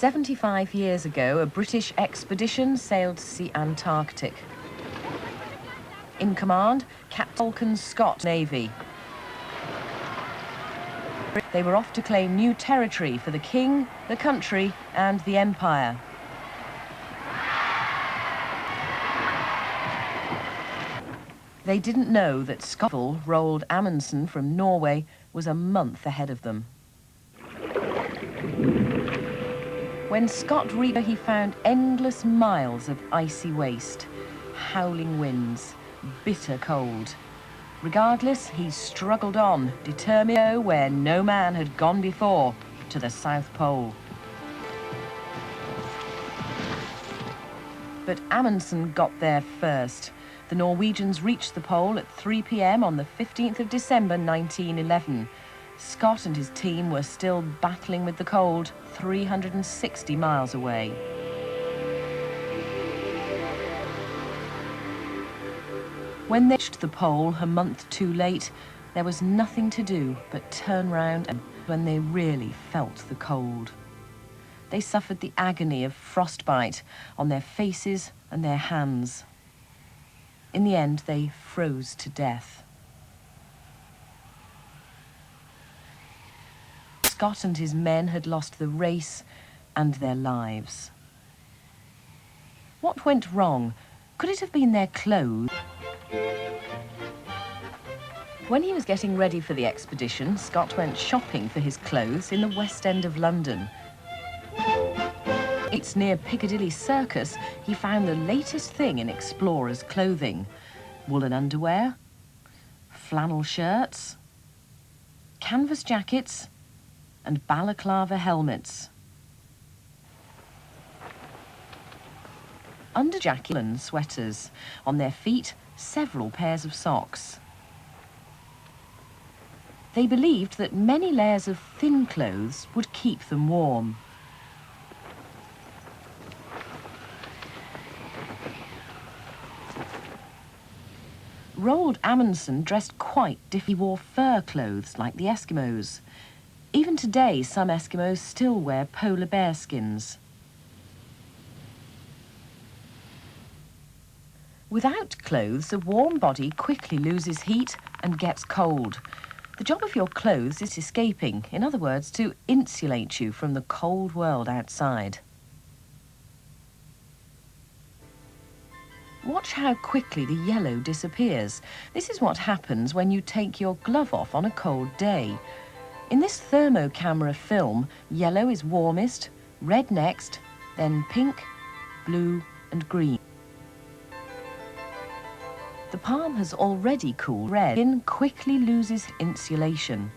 75 years ago, a British expedition sailed to the Antarctic. In command, Captain Scott Navy. They were off to claim new territory for the king, the country, and the empire. They didn't know that Scotland, Roald Amundsen from Norway, was a month ahead of them. When Scott reached, he found endless miles of icy waste, howling winds, bitter cold. Regardless, he struggled on, determined to go where no man had gone before, to the South Pole. But Amundsen got there first. The Norwegians reached the pole at 3 p.m. on the 15th of December 1911. Scott and his team were still battling with the cold 360 miles away. When they reached the pole a month too late, there was nothing to do but turn round and when they really felt the cold. They suffered the agony of frostbite on their faces and their hands. In the end, they froze to death. Scott and his men had lost the race and their lives. What went wrong? Could it have been their clothes? When he was getting ready for the expedition, Scott went shopping for his clothes in the West End of London. It's near Piccadilly Circus, he found the latest thing in explorers' clothing. Woolen underwear, flannel shirts, canvas jackets, and balaclava helmets. Under jackets and sweaters. On their feet, several pairs of socks. They believed that many layers of thin clothes would keep them warm. Roald Amundsen dressed quite differently. He wore fur clothes like the Eskimos. Even today, some Eskimos still wear polar bear skins. Without clothes, a warm body quickly loses heat and gets cold. The job of your clothes is escaping, in other words, to insulate you from the cold world outside. Watch how quickly the yellow disappears. This is what happens when you take your glove off on a cold day. In this thermocamera film, yellow is warmest, red next, then pink, blue and green. The palm has already cooled. Red skin quickly loses insulation.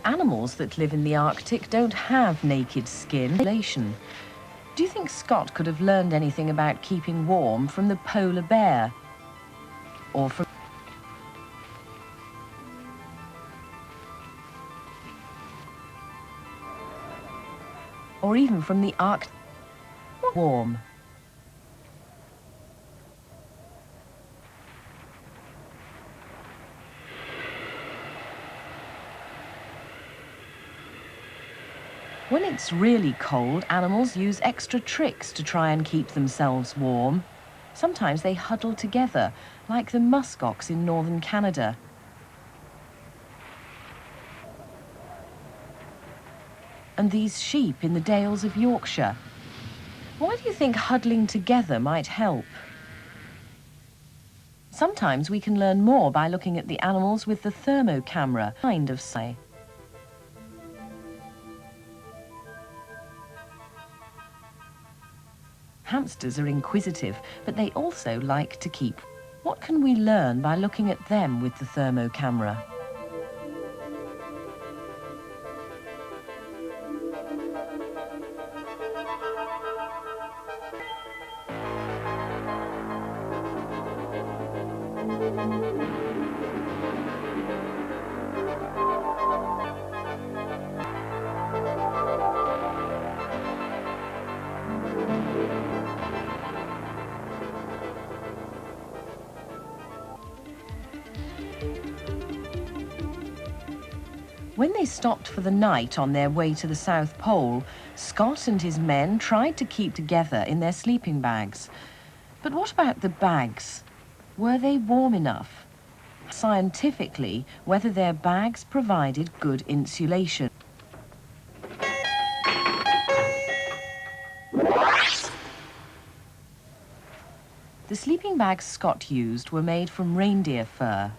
Animals that live in the Arctic don't have naked skin. Do you think Scott could have learned anything about keeping warm from the polar bear? Or from... or even from the Arctic? Warm. When it's really cold, animals use extra tricks to try and keep themselves warm. Sometimes they huddle together, like the muskox in northern Canada. And these sheep in the dales of Yorkshire. Why do you think huddling together might help? Sometimes we can learn more by looking at the animals with the thermocamera, kind of say. Hamsters are inquisitive, but they also like to keep. What can we learn by looking at them with the thermocamera? When they stopped for the night on their way to the South Pole, Scott and his men tried to keep together in their sleeping bags. But what about the bags? Were they warm enough? Scientifically, whether their bags provided good insulation. The sleeping bags Scott used were made from reindeer fur.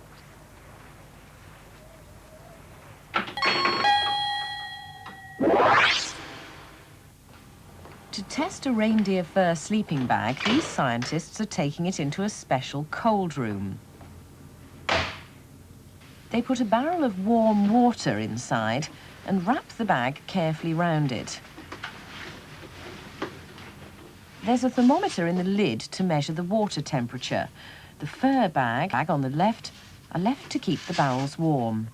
To test a reindeer fur sleeping bag, these scientists are taking it into a special cold room. They put a barrel of warm water inside and wrap the bag carefully round it. There's a thermometer in the lid to measure the water temperature. The fur bag on the left are left to keep the barrels warm.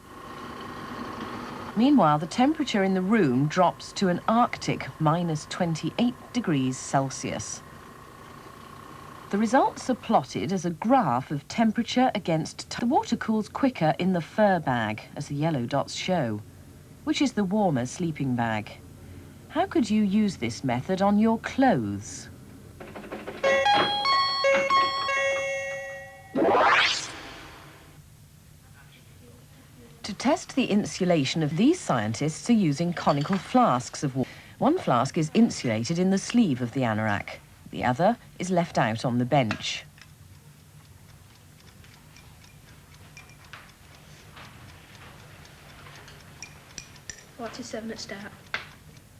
Meanwhile, the temperature in the room drops to an Arctic -28 degrees Celsius. The results are plotted as a graph of temperature against time. The water cools quicker in the fur bag, as the yellow dots show, which is the warmer sleeping bag. How could you use this method on your clothes? To test the insulation of these scientists are using conical flasks of water. One flask is insulated in the sleeve of the anorak. The other is left out on the bench. What is 7 at start?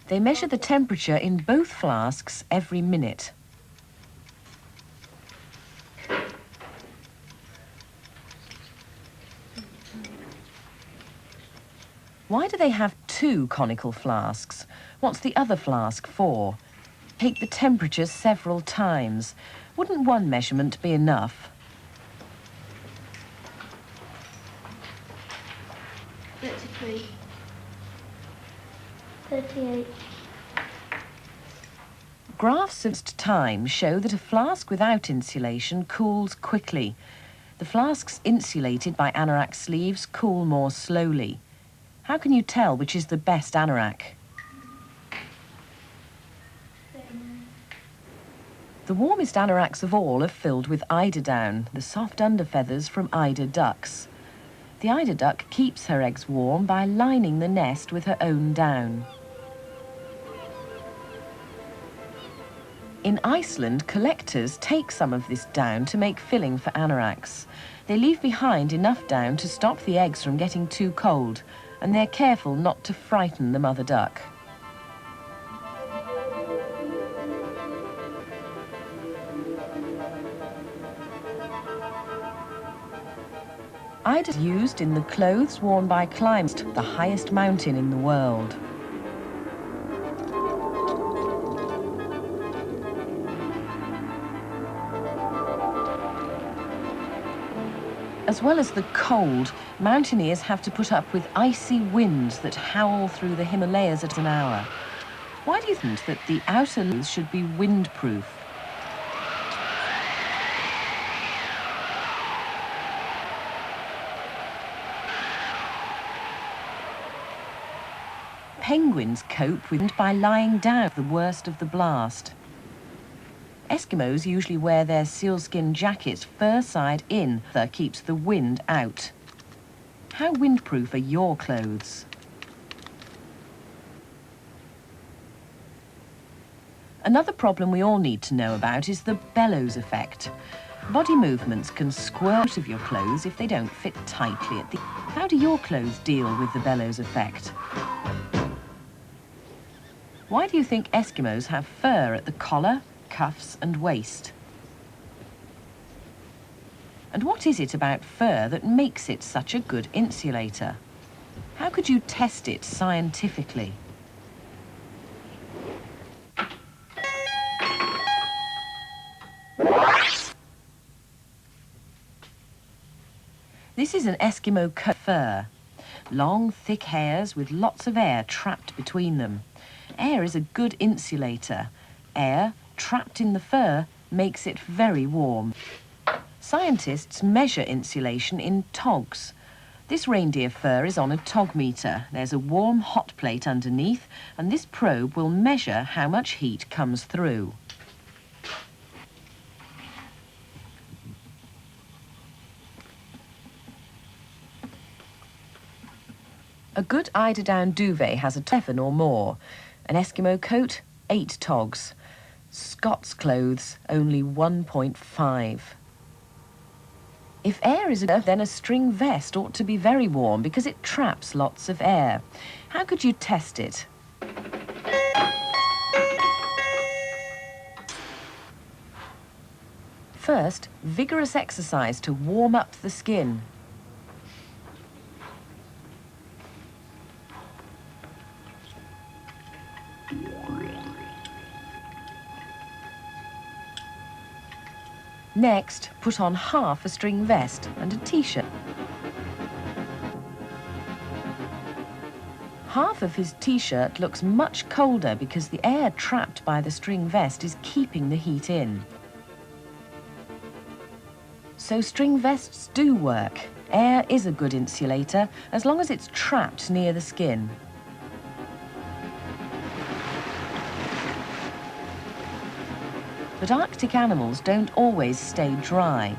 They measure the temperature in both flasks every minute. Why do they have two conical flasks? What's the other flask for? Take the temperature several times. Wouldn't one measurement be enough? 33. 38. Graphs of time show that a flask without insulation cools quickly. The flasks insulated by anorak sleeves cool more slowly. How can you tell which is the best anorak? The warmest anoraks of all are filled with eider down, the soft underfeathers from eider ducks. The eider duck keeps her eggs warm by lining the nest with her own down. In Iceland, collectors take some of this down to make filling for anoraks. They leave behind enough down to stop the eggs from getting too cold, and they're careful not to frighten the mother duck. Eider is used in the clothes worn by climbers, the highest mountain in the world. As well as the cold, mountaineers have to put up with icy winds that howl through the Himalayas at an hour. Why do you think that the outer layers should be windproof? Penguins cope with wind by lying down the worst of the blast. Eskimos usually wear their sealskin jackets fur side in, that keeps the wind out. How windproof are your clothes? Another problem we all need to know about is the bellows effect. Body movements can squirt out of your clothes if they don't fit tightly at the... How do your clothes deal with the bellows effect? Why do you think Eskimos have fur at the collar, cuffs and waist? And what is it about fur that makes it such a good insulator? How could you test it scientifically? This is an Eskimo coat fur. Long, thick hairs with lots of air trapped between them. Air is a good insulator. Air trapped in the fur makes it very warm. Scientists measure insulation in togs. This reindeer fur is on a tog meter. There's a warm hot plate underneath, and this probe will measure how much heat comes through. A good eiderdown duvet has a 7 or more. An Eskimo coat, 8 togs. Scots clothes, only 1.5. If air is enough, then a string vest ought to be very warm because it traps lots of air. How could you test it? First, vigorous exercise to warm up the skin. Next, put on half a string vest and a t-shirt. Half of his t-shirt looks much colder because the air trapped by the string vest is keeping the heat in. So string vests do work. Air is a good insulator as long as it's trapped near the skin. But Arctic animals don't always stay dry.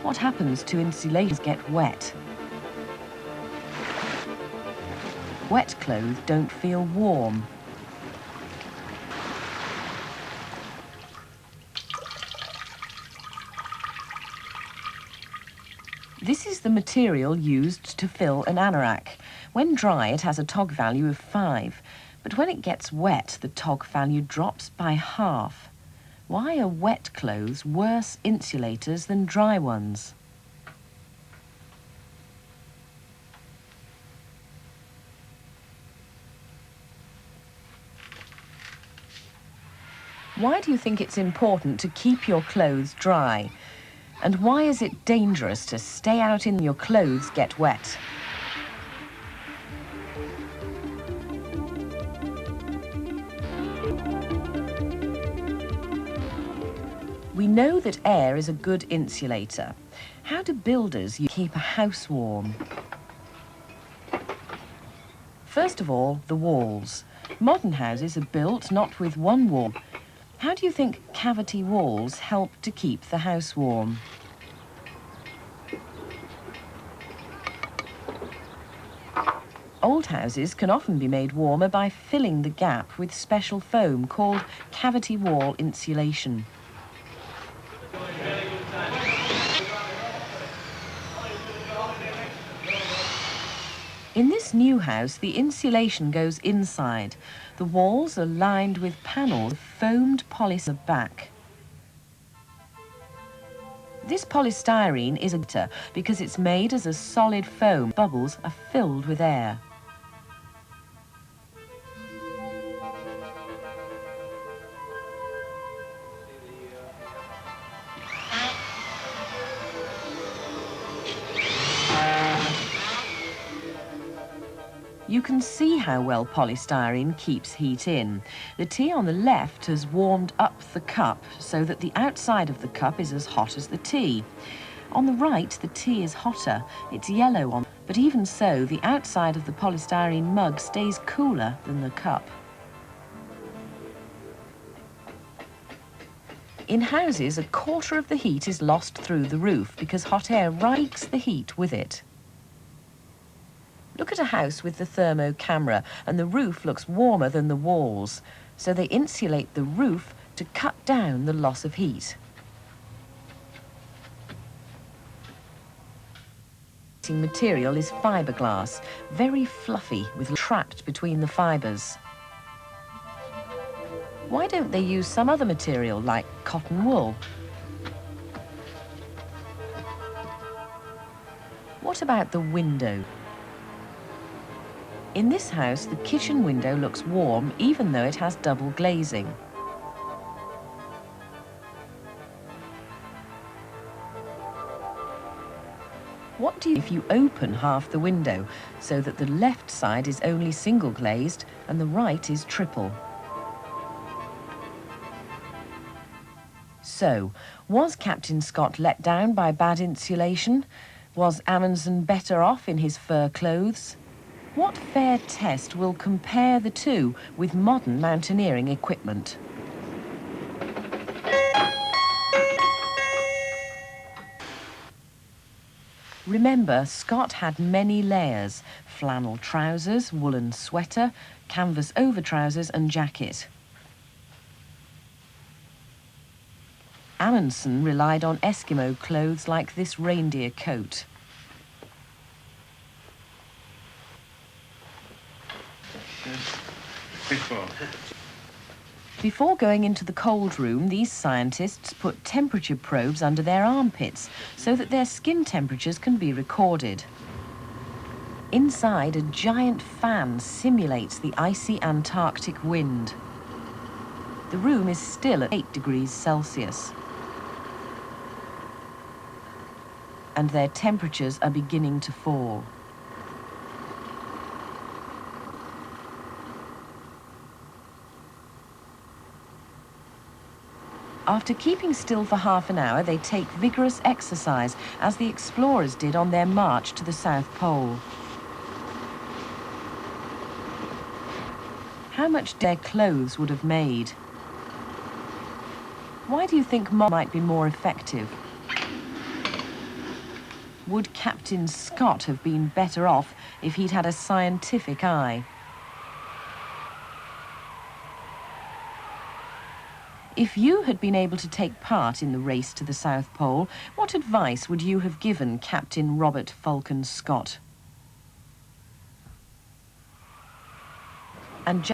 What happens to insulators get wet? Wet clothes don't feel warm. This is the material used to fill an anorak. When dry, it has a tog value of 5, but when it gets wet, the tog value drops by half. Why are wet clothes worse insulators than dry ones? Why do you think it's important to keep your clothes dry? And why is it dangerous to stay out in your clothes get wet? We know that air is a good insulator. How do builders keep a house warm? First of all, the walls. Modern houses are built not with one wall. How do you think cavity walls help to keep the house warm? Old houses can often be made warmer by filling the gap with special foam called cavity wall insulation. In this new house, the insulation goes inside. The walls are lined with panels of foamed polystyrene back. This polystyrene is a because it's made as a solid foam. Bubbles are filled with air. You can see how well polystyrene keeps heat in. The tea on the left has warmed up the cup so that the outside of the cup is as hot as the tea. On the right, the tea is hotter. It's yellow on, but even so, the outside of the polystyrene mug stays cooler than the cup. In houses, a quarter of the heat is lost through the roof because hot air rakes the heat with it. Look at a house with the thermo camera, and the roof looks warmer than the walls, so they insulate the roof to cut down the loss of heat. The material is fiberglass, very fluffy with trapped between the fibers. Why don't they use some other material like cotton wool? What about the window? In this house, the kitchen window looks warm even though it has double glazing. What do you do if you open half the window so that the left side is only single glazed and the right is triple? So, was Captain Scott let down by bad insulation? Was Amundsen better off in his fur clothes? What fair test will compare the two with modern mountaineering equipment? Remember, Scott had many layers: flannel trousers, woolen sweater, canvas overtrousers and jacket. Amundsen relied on Eskimo clothes like this reindeer coat. Before going into the cold room, these scientists put temperature probes under their armpits so that their skin temperatures can be recorded. Inside, a giant fan simulates the icy Antarctic wind. The room is still at 8 degrees Celsius. And their temperatures are beginning to fall. After keeping still for half an hour, they take vigorous exercise, as the explorers did on their march to the South Pole. How much their clothes would have made? Why do you think might be more effective? Would Captain Scott have been better off if he'd had a scientific eye? If you had been able to take part in the race to the South Pole, what advice would you have given Captain Robert Falcon Scott? And